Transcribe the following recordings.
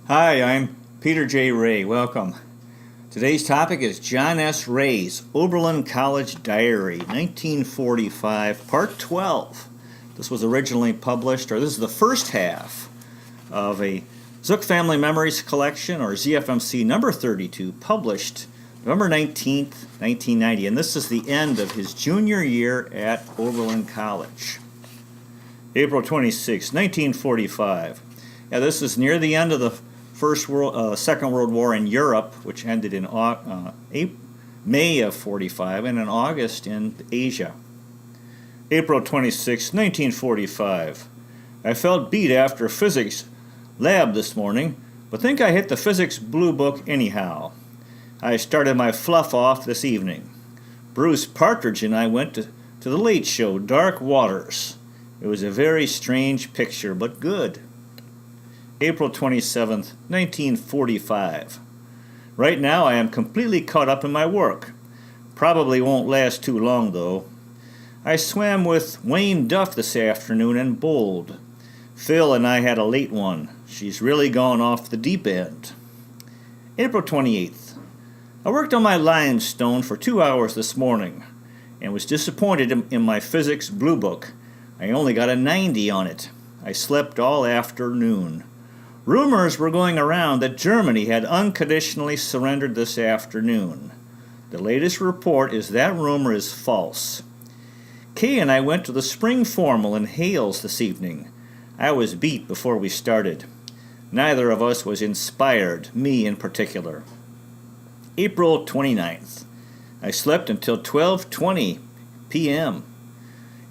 Hi, I'm Peter J. Ray. Welcome. Today's topic is John S. Ray's Oberlin College Diary, 1945, Part 12. This was originally published, or this is the first half of a Zook Family Memories collection, or ZFMC number 32, published November 19th, 1990. And this is the end of his junior year at Oberlin College. April 26, 1945. Yeah, this is near the end of the Second World War in Europe, which ended in May of 45, and in August in Asia. April 26, 1945. I felt beat after physics lab this morning, but think I hit the physics blue book anyhow. I started my fluff off this evening. Bruce Partridge and I went to the late show, Dark Waters. It was a very strange picture, but good. April 27th, 1945. Right now I am completely caught up in my work. Probably won't last too long, though. I swam with Wayne Duff this afternoon and bowled. Phil and I had a late one. She's really gone off the deep end. April 28th. I worked on my limestone for 2 hours this morning and was disappointed in my physics blue book. I only got a 90 on it. I slept all afternoon. Rumors were going around that Germany had unconditionally surrendered this afternoon. The latest report is that rumor is false. Kay and I went to the spring formal in Hales this evening. I was beat before we started. Neither of us was inspired, me in particular. April 29th. I slept until 12:20 p.m.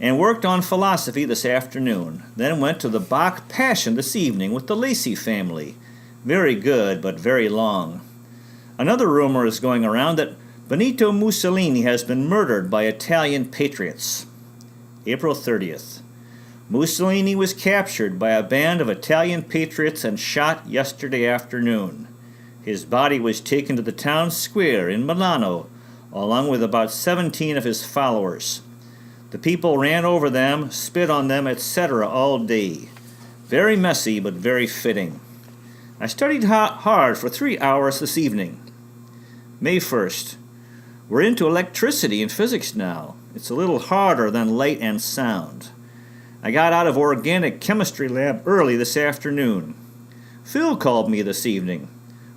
and worked on philosophy this afternoon, then went to the Bach Passion this evening with the Lacey family. Very good, but very long. Another rumor is going around that Benito Mussolini has been murdered by Italian patriots. April 30th. Mussolini was captured by a band of Italian patriots and shot yesterday afternoon. His body was taken to the town square in Milano, along with about 17 of his followers. The people ran over them, spit on them, etc. all day. Very messy, but very fitting. I studied hard for 3 hours this evening. May 1st. We're into electricity and physics now. It's a little harder than light and sound. I got out of organic chemistry lab early this afternoon. Phil called me this evening.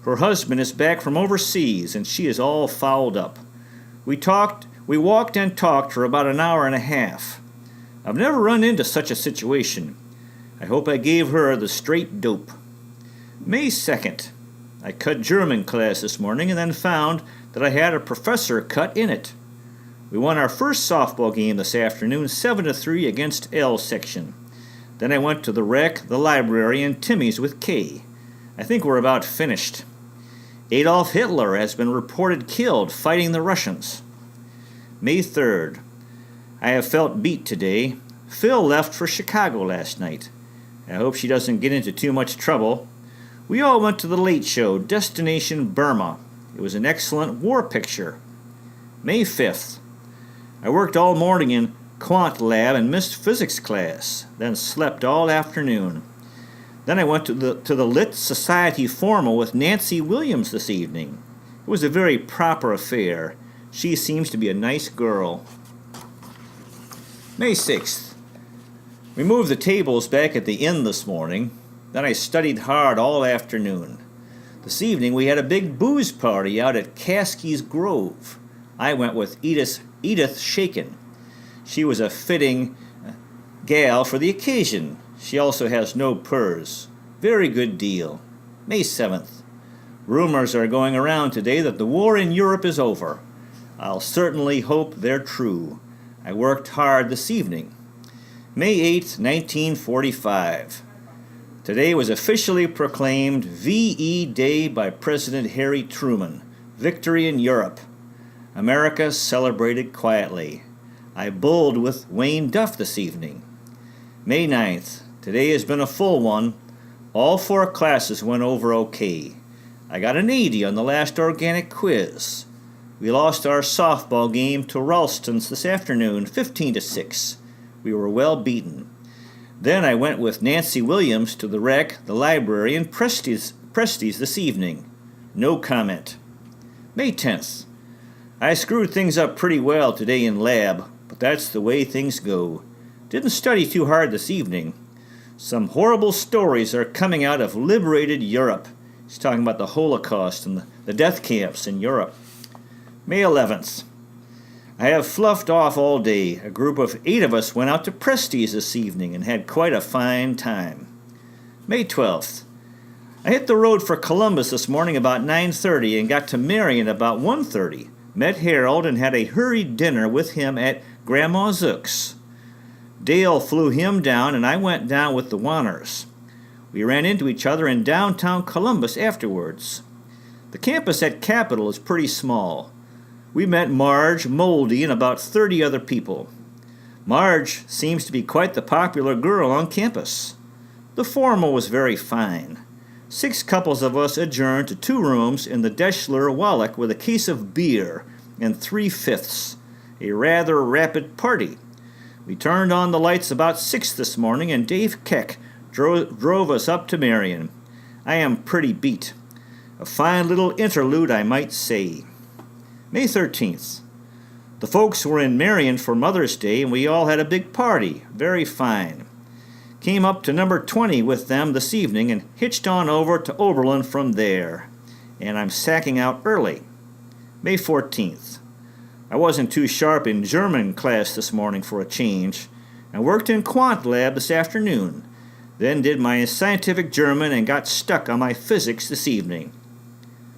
Her husband is back from overseas, and she is all fouled up. We walked and talked for about an hour and a half. I've never run into such a situation. I hope I gave her the straight dope. May 2nd. I cut German class this morning and then found that I had a professor cut in it. We won our first softball game this afternoon, 7-3 against L section. Then I went to the rec, the library, and Timmy's with Kay. I think we're about finished. Adolf Hitler has been reported killed fighting the Russians. May 3rd. I have felt beat today. Phil left for Chicago last night. I hope she doesn't get into too much trouble. We all went to the late show, Destination Burma. It was an excellent war picture. May 5th. I worked all morning in quant lab and missed physics class, then slept all afternoon. Then I went to the Lit Society formal with Nancy Williams this evening. It was a very proper affair. She seems to be a nice girl. May 6th. We moved the tables back at the inn this morning. Then I studied hard all afternoon. This evening we had a big booze party out at Caskey's Grove. I went with Edith Shaken. She was a fitting gal for the occasion. She also has no purrs. Very good deal. May 7th. Rumors are going around today that the war in Europe is over. I'll certainly hope they're true. I worked hard this evening. May 8th, 1945. Today was officially proclaimed VE Day by President Harry Truman. Victory in Europe. America celebrated quietly. I bowled with Wayne Duff this evening. May 9th. Today has been a full one. All 4 classes went over okay. I got an 80 on the last organic quiz. We lost our softball game to Ralston's this afternoon, 15-6. We were well beaten. Then I went with Nancy Williams to the rec, the library, and Prestes this evening. No comment. May 10th. I screwed things up pretty well today in lab, but that's the way things go. Didn't study too hard this evening. Some horrible stories are coming out of liberated Europe. He's talking about the Holocaust and the death camps in Europe. May 11th. I have fluffed off all day. A group of 8 of us went out to Prestes this evening and had quite a fine time. May 12th. I hit the road for Columbus this morning about 9:30 and got to Marion about 1:30. Met Harold and had a hurried dinner with him at Grandma Zook's. Dale flew him down and I went down with the Wanners. We ran into each other in downtown Columbus afterwards. The campus at Capitol is pretty small. We met Marge, Moldy, and about 30 other people. Marge seems to be quite the popular girl on campus. The formal was very fine. 6 couples of us adjourned to 2 rooms in the Deschler Wallach with a case of beer and 3/5. A rather rapid party. We turned on the lights about 6 this morning and Dave Keck drove us up to Marion. I am pretty beat. A fine little interlude, I might say. May 13th. The folks were in Marion for Mother's Day and we all had a big party. Very fine. Came up to number 20 with them this evening and hitched on over to Oberlin from there. And I'm sacking out early. May 14th. I wasn't too sharp in German class this morning for a change. I worked in Quant Lab this afternoon. Then did my scientific German and got stuck on my physics this evening.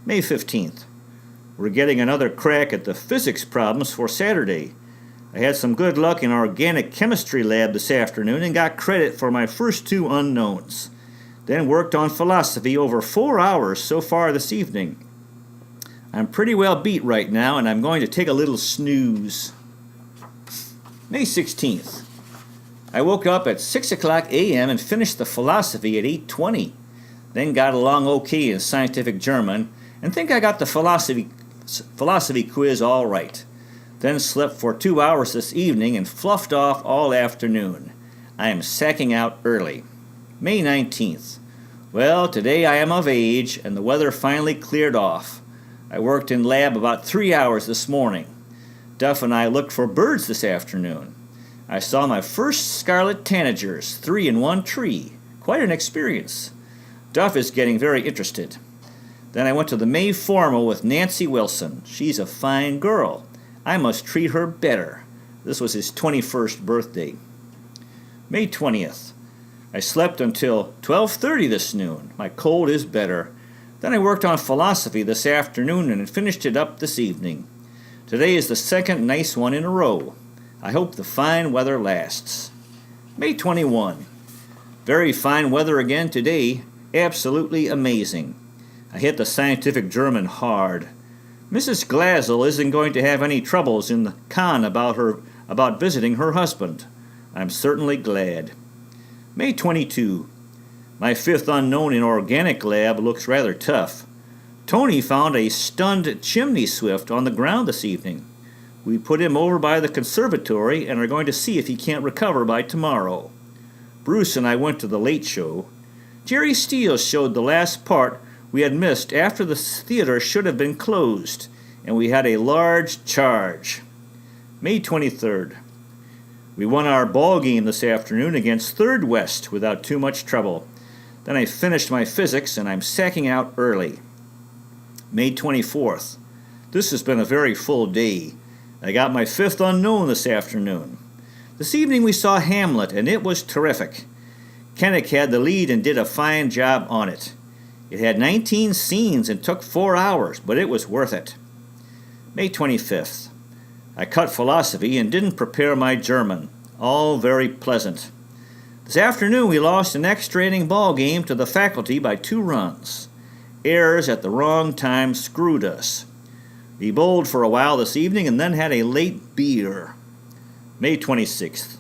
May 15th. We're getting another crack at the physics problems for Saturday. I had some good luck in organic chemistry lab this afternoon and got credit for my first 2 unknowns. Then worked on philosophy over 4 hours so far this evening. I'm pretty well beat right now and I'm going to take a little snooze. May 16th. I woke up at 6 o'clock a.m. and finished the philosophy at 8:20. Then got along okay in scientific German and think I got the philosophy quiz all right. Then slept for 2 hours this evening and fluffed off all afternoon. I am sacking out early. May 19th. Well, today I am of age and the weather finally cleared off. I worked in lab about 3 hours this morning. Duff and I looked for birds this afternoon. I saw my first scarlet tanagers, 3 in one tree. Quite an experience. Duff is getting very interested. Then I went to the May formal with Nancy Wilson. She's a fine girl. I must treat her better. This was his 21st birthday. May 20th. I slept until 12:30 this noon. My cold is better. Then I worked on philosophy this afternoon and finished it up this evening. Today is the second nice one in a row. I hope the fine weather lasts. May 21. Very fine weather again today. Absolutely amazing. I hit the scientific German hard. Mrs. Glazel isn't going to have any troubles in the con about visiting her husband. I'm certainly glad. May 22. My 5th unknown in organic lab looks rather tough. Tony found a stunned chimney swift on the ground this evening. We put him over by the conservatory and are going to see if he can't recover by tomorrow. Bruce and I went to the late show. Jerry Steele showed the last part we had missed after the theater should have been closed, and we had a large charge. May 23rd. We won our ball game this afternoon against 3rd West without too much trouble. Then I finished my physics and I'm sacking out early. May 24th. This has been a very full day. I got my 5th unknown this afternoon. This evening we saw Hamlet and it was terrific. Kennick had the lead and did a fine job on it. It had 19 scenes and took 4 hours, but it was worth it. May 25th. I cut philosophy and didn't prepare my German. All very pleasant. This afternoon we lost an extra inning ball game to the faculty by 2 runs. Errors at the wrong time screwed us. We bowled for a while this evening and then had a late beer. May 26th.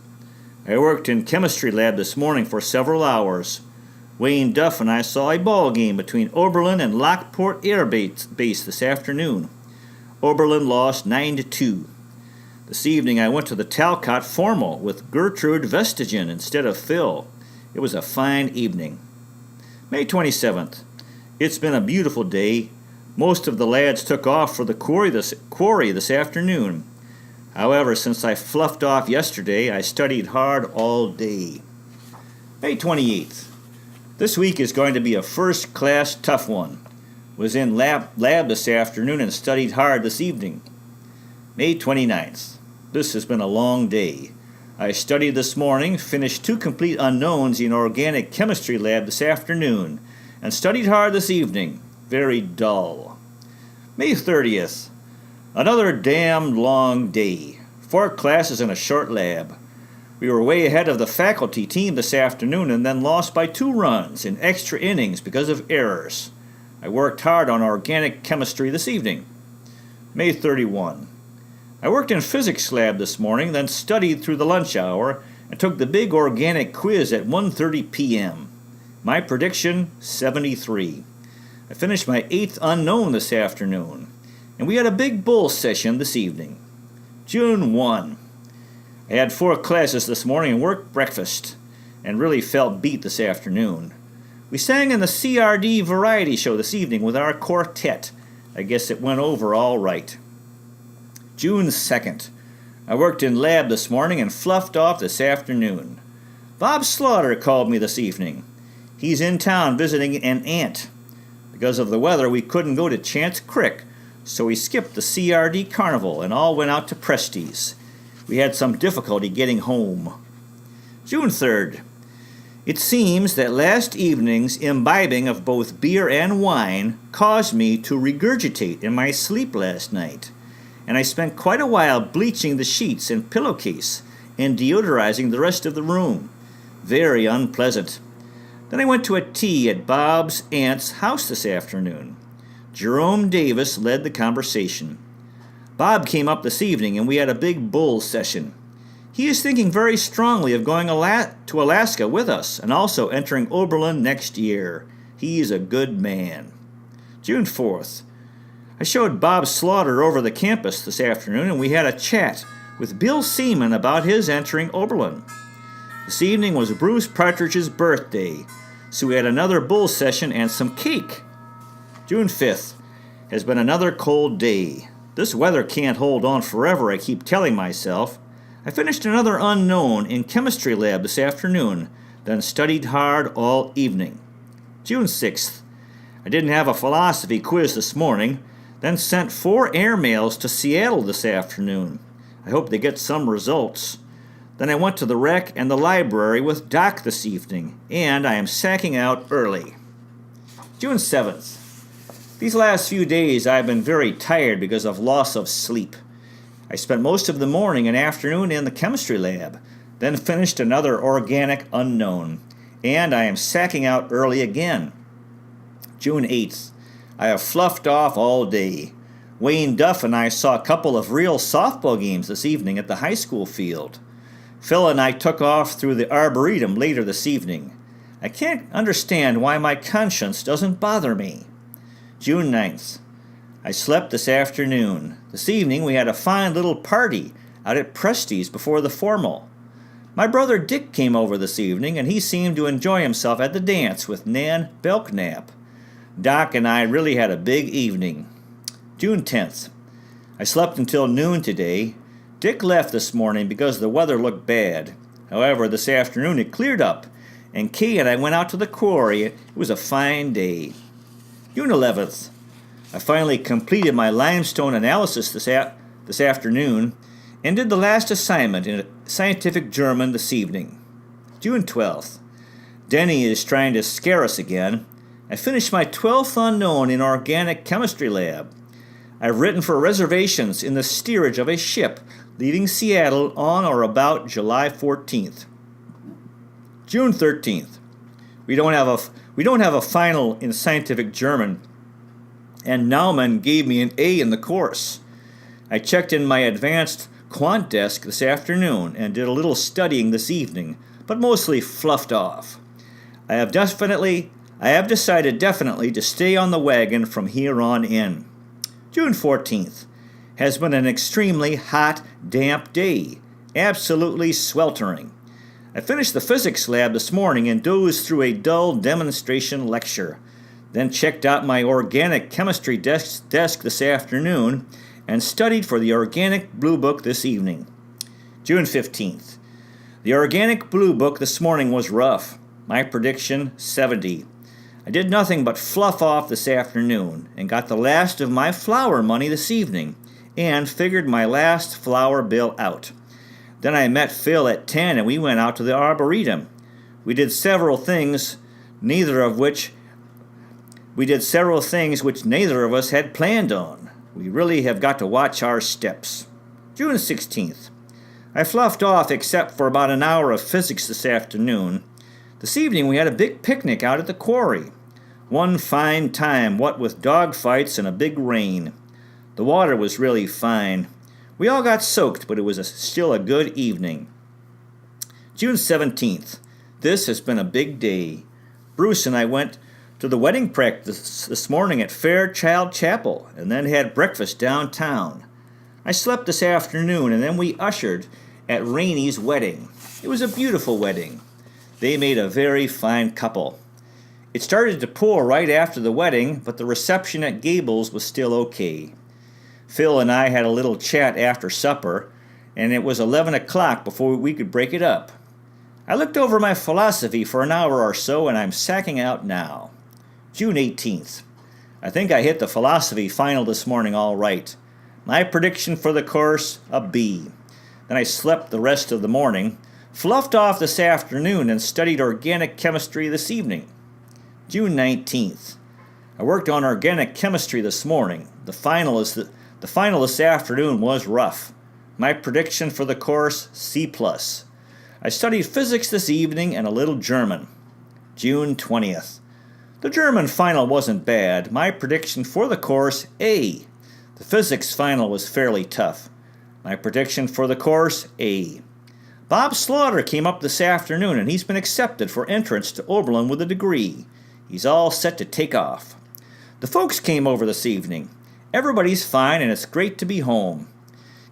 I worked in chemistry lab this morning for several hours. Wayne Duff and I saw a ball game between Oberlin and Lockport Air Base this afternoon. Oberlin lost 9-2. This evening I went to the Talcott Formal with Gertrude Vestigen instead of Phil. It was a fine evening. May 27th. It's been a beautiful day. Most of the lads took off for the quarry this afternoon. However, since I fluffed off yesterday, I studied hard all day. May 28th. This week is going to be a first-class tough one. Was in lab this afternoon and studied hard this evening. May 29th. This has been a long day. I studied this morning, finished 2 complete unknowns in organic chemistry lab this afternoon, and studied hard this evening. Very dull. May 30th. Another damn long day. 4 classes in a short lab. We were way ahead of the faculty team this afternoon and then lost by 2 runs in extra innings because of errors. I worked hard on organic chemistry this evening. May 31. I worked in physics lab this morning, then studied through the lunch hour and took the big organic quiz at 1:30 p.m. My prediction, 73. I finished my 8th unknown this afternoon, and we had a big bull session this evening. June 1. I had 4 classes this morning and worked breakfast, and really felt beat this afternoon. We sang in the CRD variety show this evening with our quartet. I guess it went over all right. June 2nd. I worked in lab this morning and fluffed off this afternoon. Bob Slaughter called me this evening. He's in town visiting an aunt. Because of the weather, we couldn't go to Chance Creek, so we skipped the CRD carnival and all went out to Presti's. We had some difficulty getting home. June 3rd. It seems that last evening's imbibing of both beer and wine caused me to regurgitate in my sleep last night, and I spent quite a while bleaching the sheets and pillowcase and deodorizing the rest of the room. Very unpleasant. Then I went to a tea at Bob's aunt's house this afternoon. Jerome Davis led the conversation. Bob came up this evening and we had a big bull session. He is thinking very strongly of going to Alaska with us and also entering Oberlin next year. He is a good man. June 4th. I showed Bob Slaughter over the campus this afternoon and we had a chat with Bill Seaman about his entering Oberlin. This evening was Bruce Partridge's birthday, so we had another bull session and some cake. June 5th. Has been another cold day. This weather can't hold on forever, I keep telling myself. I finished another unknown in chemistry lab this afternoon, then studied hard all evening. June 6th. I didn't have a philosophy quiz this morning, then sent 4 airmails to Seattle this afternoon. I hope they get some results. Then I went to the rec and the library with Doc this evening, and I am sacking out early. June 7th. These last few days I've been very tired because of loss of sleep. I spent most of the morning and afternoon in the chemistry lab, then finished another organic unknown, and I am sacking out early again. June 8th. I have fluffed off all day. Wayne Duff and I saw a couple of real softball games this evening at the high school field. Phil and I took off through the Arboretum later this evening. I can't understand why my conscience doesn't bother me. June 9th. I slept this afternoon. This evening we had a fine little party out at Presti's before the formal. My brother Dick came over this evening and he seemed to enjoy himself at the dance with Nan Belknap. Doc and I really had a big evening. June 10th. I slept until noon today. Dick left this morning because the weather looked bad. However, this afternoon it cleared up, and Kay and I went out to the quarry. It was a fine day. June 11th. I finally completed my limestone analysis this afternoon and did the last assignment in scientific German this evening. June 12th. Denny is trying to scare us again. I finished my 12th unknown in organic chemistry lab. I've written for reservations in the steerage of a ship leaving Seattle on or about July 14th. June 13th. We don't have a final in scientific German, and Naumann gave me an A in the course. I checked in my advanced quant desk this afternoon and did a little studying this evening, but mostly fluffed off. I have decided definitely to stay on the wagon from here on in. June 14th. Has been an extremely hot, damp day. Absolutely sweltering. I finished the physics lab this morning and dozed through a dull demonstration lecture. Then checked out my organic chemistry desk this afternoon and studied for the Organic Blue Book this evening. June 15th. The Organic Blue Book this morning was rough. My prediction, 70. I did nothing but fluff off this afternoon and got the last of my flour money this evening and figured my last flour bill out. Then I met Phil at 10 and we went out to the Arboretum. We did several things which neither of us had planned on. We really have got to watch our steps. June 16th. I fluffed off except for about an hour of physics this afternoon. This evening we had a big picnic out at the quarry. One fine time, what with dog fights and a big rain. The water was really fine. We all got soaked, but it was still a good evening. June 17th. This has been a big day. Bruce and I went to the wedding practice this morning at Fairchild Chapel and then had breakfast downtown. I slept this afternoon and then we ushered at Rainey's wedding. It was a beautiful wedding. They made a very fine couple. It started to pour right after the wedding, but the reception at Gables was still okay. Phil and I had a little chat after supper, and it was 11 o'clock before we could break it up. I looked over my philosophy for an hour or so, and I'm sacking out now. June 18th. I think I hit the philosophy final this morning all right. My prediction for the course, a B. Then I slept the rest of the morning, fluffed off this afternoon, and studied organic chemistry this evening. June 19th. I worked on organic chemistry this morning. The final this afternoon was rough. My prediction for the course, C+. I studied physics this evening and a little German. June 20th. The German final wasn't bad. My prediction for the course, A. The physics final was fairly tough. My prediction for the course, A. Bob Slaughter came up this afternoon and he's been accepted for entrance to Oberlin with a degree. He's all set to take off. The folks came over this evening. Everybody's fine and it's great to be home.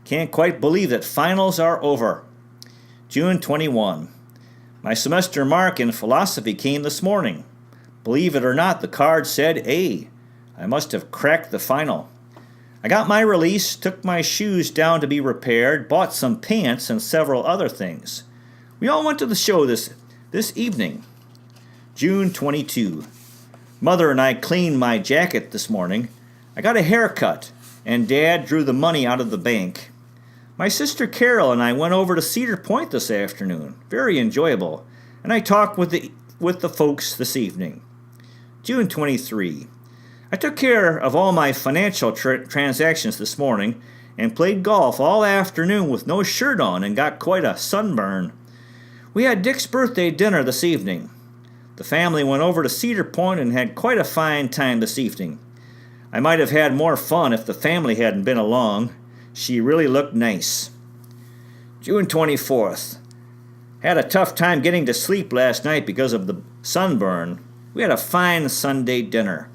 Can't quite believe that finals are over. June 21. My semester mark in philosophy came this morning. Believe it or not, the card said A. I must have cracked the final. I got my release, took my shoes down to be repaired, bought some pants and several other things. We all went to the show this evening. June 22. Mother and I cleaned my jacket this morning. I got a haircut, and Dad drew the money out of the bank. My sister Carol and I went over to Cedar Point this afternoon. Very enjoyable. And I talked with the folks this evening. June 23. I took care of all my financial transactions this morning and played golf all afternoon with no shirt on and got quite a sunburn. We had Dick's birthday dinner this evening. The family went over to Cedar Point and had quite a fine time this evening. I might have had more fun if the family hadn't been along. She really looked nice. June 24th. Had a tough time getting to sleep last night because of the sunburn. We had a fine Sunday dinner.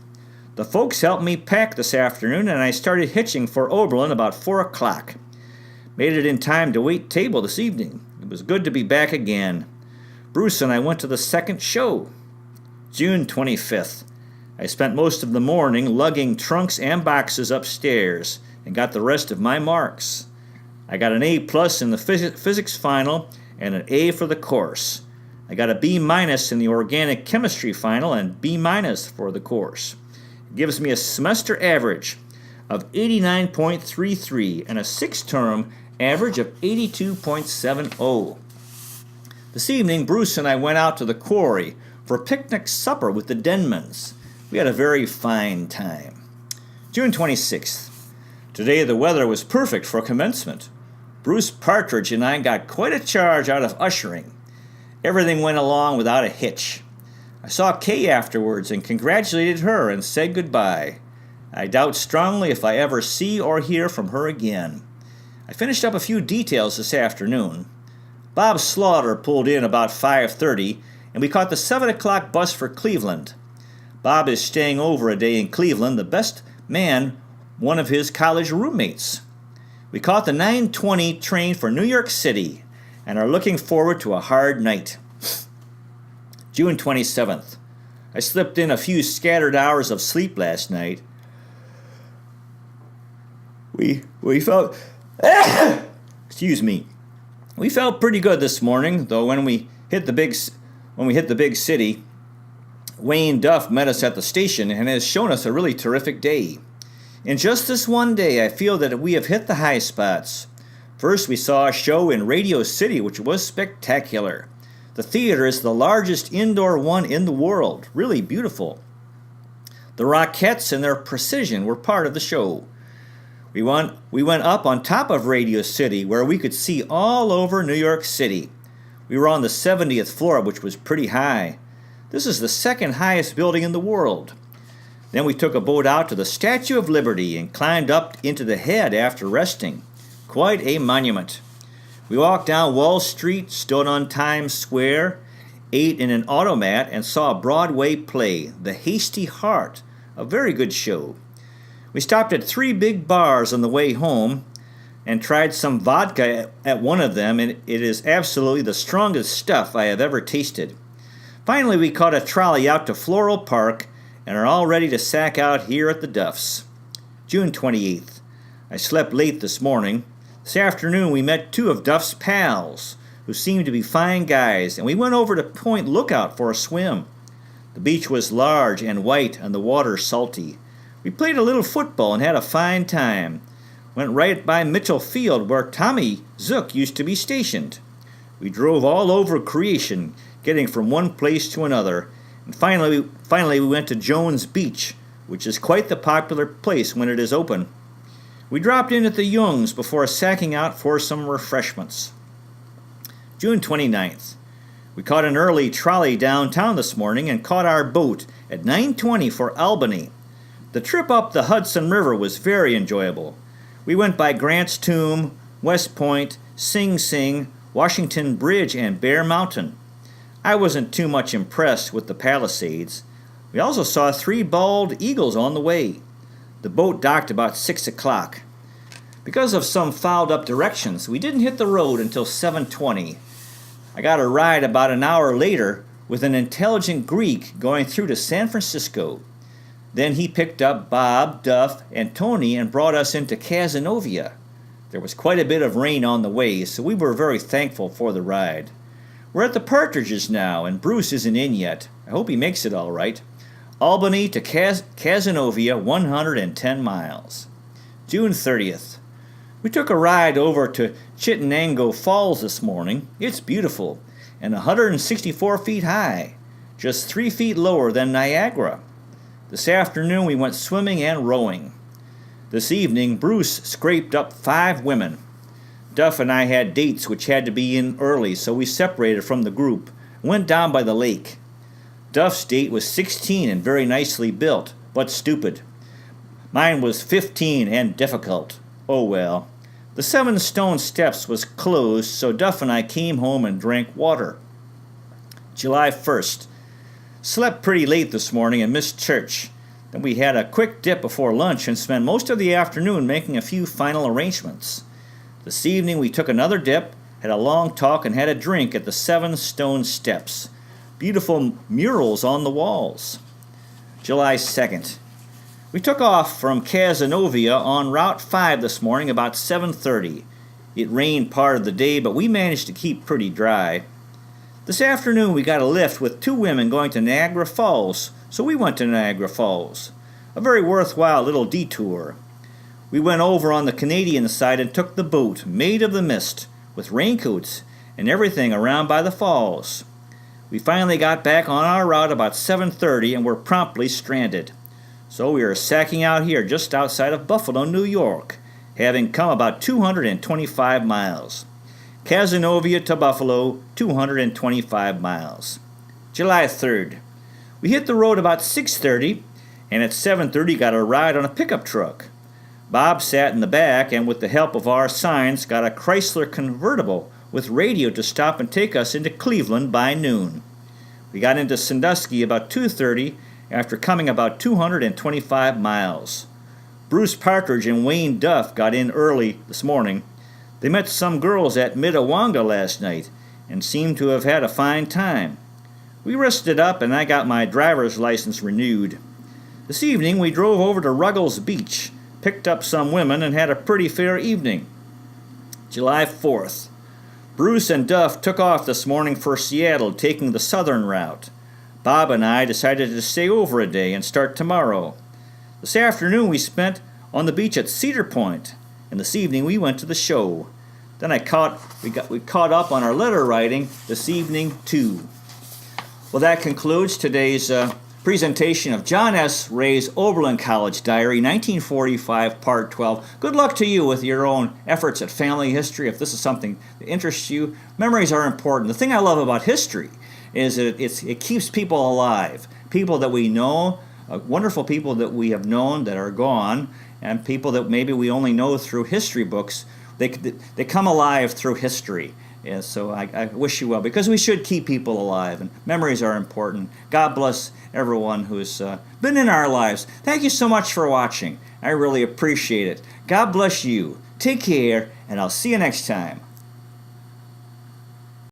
The folks helped me pack this afternoon and I started hitching for Oberlin about 4 o'clock. Made it in time to wait table this evening. It was good to be back again. Bruce and I went to the second show. June 25th. I spent most of the morning lugging trunks and boxes upstairs and got the rest of my marks. I got an A+ in the physics final and an A for the course. I got a B- in the organic chemistry final and B- for the course. It gives me a semester average of 89.33 and a 6-term average of 82.70. This evening, Bruce and I went out to the quarry for a picnic supper with the Denmans. We had a very fine time. June 26th. Today the weather was perfect for commencement. Bruce Partridge and I got quite a charge out of ushering. Everything went along without a hitch. I saw Kay afterwards and congratulated her and said goodbye. I doubt strongly if I ever see or hear from her again. I finished up a few details this afternoon. Bob Slaughter pulled in about 5:30, and we caught the 7 o'clock bus for Cleveland. Bob is staying over a day in Cleveland, the best man, one of his college roommates. We caught the 9:20 train for New York City and are looking forward to a hard night. June 27th. I slipped in a few scattered hours of sleep last night. We felt excuse me. We felt pretty good this morning, though when we hit the big city, Wayne Duff met us at the station and has shown us a really terrific day. In just this one day, I feel that we have hit the high spots. First, we saw a show in Radio City, which was spectacular. The theater is the largest indoor one in the world, really beautiful. The Rockettes and their precision were part of the show. We went up on top of Radio City, where we could see all over New York City. We were on the 70th floor, which was pretty high. This is the second highest building in the world. Then we took a boat out to the Statue of Liberty and climbed up into the head after resting. Quite a monument. We walked down Wall Street, stood on Times Square, ate in an automat, and saw a Broadway play, The Hasty Heart, a very good show. We stopped at 3 big bars on the way home and tried some vodka at one of them, and it is absolutely the strongest stuff I have ever tasted. Finally, we caught a trolley out to Floral Park and are all ready to sack out here at the Duffs. June 28th. I slept late this morning. This afternoon we met 2 of Duff's pals, who seemed to be fine guys, and we went over to Point Lookout for a swim. The beach was large and white and the water salty. We played a little football and had a fine time. Went right by Mitchell Field, where Tommy Zook used to be stationed. We drove all over creation, getting from one place to another, and finally we went to Jones Beach, which is quite the popular place when it is open. We dropped in at the Youngs before sacking out for some refreshments. June 29th. We caught an early trolley downtown this morning and caught our boat at 9:20 for Albany. The trip up the Hudson River was very enjoyable. We went by Grant's Tomb, West Point, Sing Sing, Washington Bridge, and Bear Mountain. I wasn't too much impressed with the Palisades. We also saw 3 bald eagles on the way. The boat docked about 6 o'clock. Because of some fouled-up directions, we didn't hit the road until 7:20. I got a ride about an hour later with an intelligent Greek going through to San Francisco. Then he picked up Bob, Duff, and Tony and brought us into Cazenovia. There was quite a bit of rain on the way, so we were very thankful for the ride. We're at the Partridges now, and Bruce isn't in yet. I hope he makes it all right. Albany to Cazenovia, 110 miles. June 30th. We took a ride over to Chittenango Falls this morning. It's beautiful and 164 feet high, just 3 feet lower than Niagara. This afternoon we went swimming and rowing. This evening Bruce scraped up 5 women. Duff and I had dates which had to be in early, so we separated from the group and went down by the lake. Duff's date was 16 and very nicely built, but stupid. Mine was 15 and difficult. Oh well. The 7 Stone Steps was closed, so Duff and I came home and drank water. July 1st. Slept pretty late this morning and missed church. Then we had a quick dip before lunch and spent most of the afternoon making a few final arrangements. This evening we took another dip, had a long talk, and had a drink at the 7 Stone Steps. Beautiful murals on the walls. July 2nd. We took off from Cazenovia on Route 5 this morning about 7:30. It rained part of the day, but we managed to keep pretty dry. This afternoon we got a lift with 2 women going to Niagara Falls, so we went to Niagara Falls. A very worthwhile little detour. We went over on the Canadian side and took the boat, made of the mist, with raincoats and everything around by the falls. We finally got back on our route about 7:30 and were promptly stranded. So we are sacking out here just outside of Buffalo, New York, having come about 225 miles. Cazenovia to Buffalo, 225 miles. July 3rd. We hit the road about 6:30 and at 7:30 got a ride on a pickup truck. Bob sat in the back and with the help of our signs got a Chrysler convertible with radio to stop and take us into Cleveland by noon. We got into Sandusky about 2:30 after coming about 225 miles. Bruce Partridge and Wayne Duff got in early this morning. They met some girls at Mittawanga last night and seemed to have had a fine time. We risked it up and I got my driver's license renewed. This evening we drove over to Ruggles Beach, picked up some women, and had a pretty fair evening. July 4th. Bruce and Duff took off this morning for Seattle, taking the southern route. Bob and I decided to stay over a day and start tomorrow. This afternoon we spent on the beach at Cedar Point, and this evening we went to the show. Then we caught up on our letter writing this evening too. Well, that concludes today's presentation of John S. Ray's Oberlin College Diary, 1945, Part 12. Good luck to you with your own efforts at family history. If this is something that interests you, memories are important. The thing I love about history is that it keeps people alive. People that we know, wonderful people that we have known that are gone, and people that maybe we only know through history books. They come alive through history. And so I wish you well, because we should keep people alive, and memories are important. God bless everyone who's been in our lives. Thank you so much for watching. I really appreciate it. God bless you. Take care, and I'll see you next time.